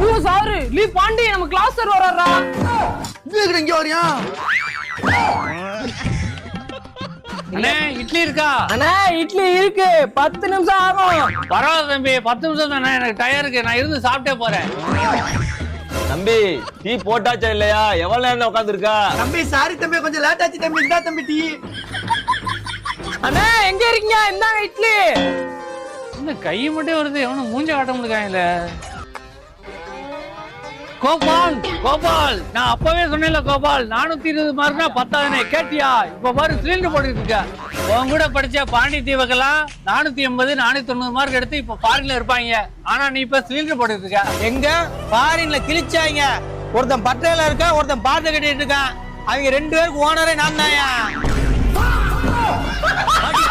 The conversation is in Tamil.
ஐயோ சாரு லீ பாண்டி நம்ம கிளாஸ் சார் வராரா இங்க வரியா அண்ணே இட்லி இருக்கா? அண்ணா இட்லி இருக்கு 10 நிமிஷம் ஆகும். பரவாயில்ல தம்பி 10 நிமிஷம் தானே எனக்கு டயர் இருக்கு நான் இருந்து சாப்பிட்டே போறேன். தம்பி டீ போட்டாச்சா இல்லையா? எவ்வளவு நேரம் உட்காந்துருக்கா? தம்பி சாரி தம்பி கொஞ்சம் லேட் ஆச்சு தம்பி. இந்தா தம்பி டீ. அண்ணா எங்க இருக்கீங்க? இந்தாங்க இட்லி. இந்த கை மட்டும் வருது எவனும் மூஞ்ச காட்ட முடியல. கோபால் கோபால் நான் அப்பவே சொன்னேன்ல கோபால் 420 மார்க்னா 10 கேட்டியா? இப்ப பாரு சிலிண்டர் போட்டுட்டு இருக்க. உன் கூட படிச்ச பாண்டி தீவக்கெல்லாம் 480 490 மார்க் எடுத்து இப்ப ஃபாரின்ல இருப்பாங்க. ஆனா நீ இப்ப சிலிண்டர் போட்டுட்டு இருக்க. எங்க ஃபாரின்ல கிழிச்சாங்க. ஒருத்தன் பட்டையில இருக்கா, ஒருத்தன் பாட்டு கட்டிட்டு இருக்கான். அவங்க 2 பேருக்கு ஓனரே நான் தான்.